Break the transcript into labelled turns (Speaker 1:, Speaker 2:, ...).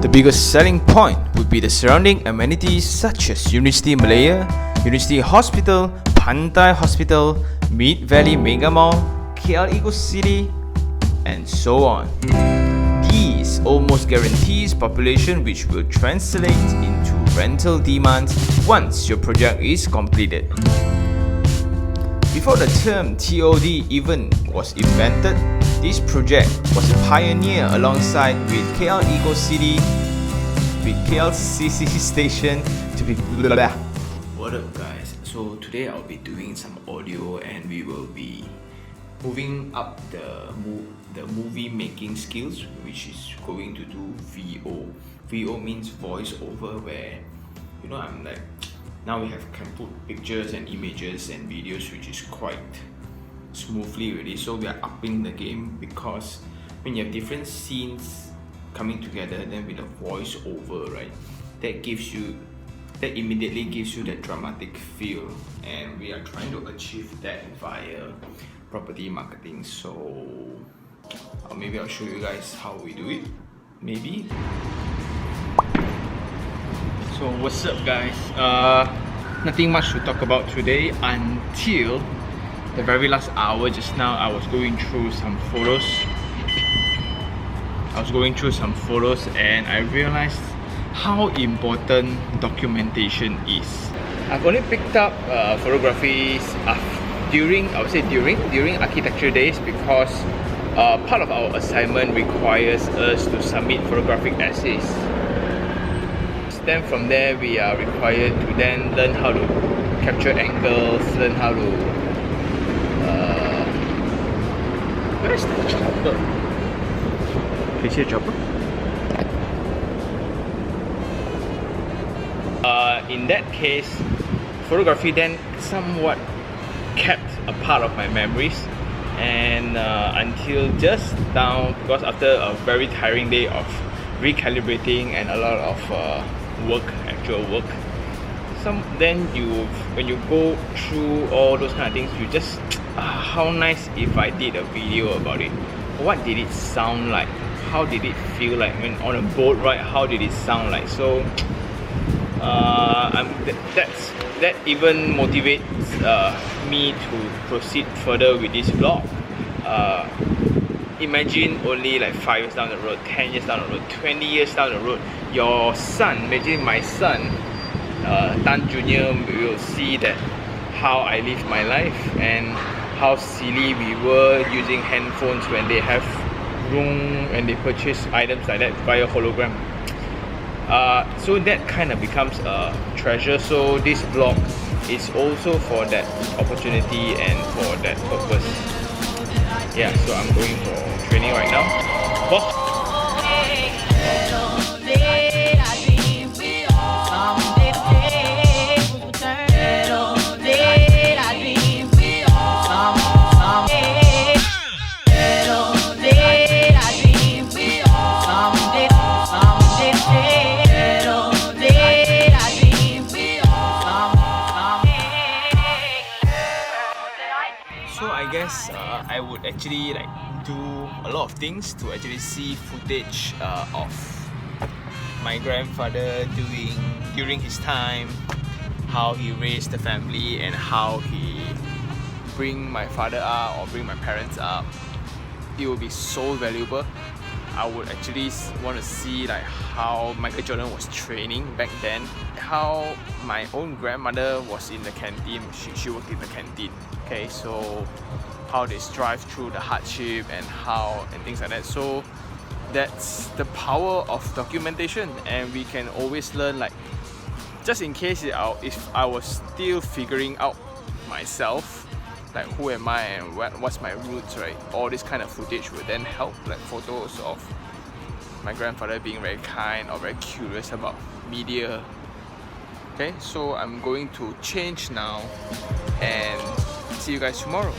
Speaker 1: The biggest selling point would be the surrounding amenities such as University Malaya, University Hospital, Pantai Hospital, Mid Valley Mega Mall, KL Eco City, and so on. These almost guarantees population, which will translate into rental demands once your project is completed. Before the term TOD even was invented, this project was a pioneer alongside with KL Eco City, with KLCC station to be blah. What up guys, so today I'll be doing some audio and we will be moving up the movie making skills, which is going to do VO. VO means voice over, where I'm like, now we can put pictures and images and videos, which is quite smoothly already. So we are upping the game, because when you have different scenes coming together, then with a voice over, right, that immediately gives you that dramatic feel, and we are trying to achieve that via property marketing. So maybe I'll show you guys how we do it, maybe. So what's up guys, nothing much to talk about today until the very last hour. Just now I was going through some photos and I realized how important documentation is. I've only picked up photography during architecture days, because part of our assignment requires us to submit photographic essays. Then from there we are required to then learn how to capture angles, learn how to where is the chopper? Can you see a chopper? In that case, photography then somewhat kept a part of my memories, and until just now, because after a very tiring day of recalibrating and a lot of actual work, when you go through all those kind of things, you just how nice if I did a video about it. What did it sound like? How did it feel like when on a boat ride? How did it sound like? So that even motivates me to proceed further with this vlog. Imagine only like 5 years down the road, 10 years down the road, 20 years down the road, your son, imagine my son, Tan Jr. will see that how I live my life and how silly we were using handphones when they have room and they purchase items like that via hologram. So that kind of becomes a treasure. So this vlog is also for that opportunity and for that purpose. Yeah, so I'm going for training right now. So I guess I would actually do a lot of things to actually see footage of my grandfather during his time, how he raised the family and how he bring my father up or bring my parents up. It will be so valuable. I would actually want to see how Michael Jordan was training back then, how my own grandmother was in the canteen, she worked in the canteen. Okay, so how they strive through the hardship and things like that. So that's the power of documentation, and we can always learn, just in case if I was still figuring out myself, who am I and what's my roots, right? All this kind of footage would then help, photos of my grandfather being very kind or very curious about media. Okay, so I'm going to change now and see you guys tomorrow.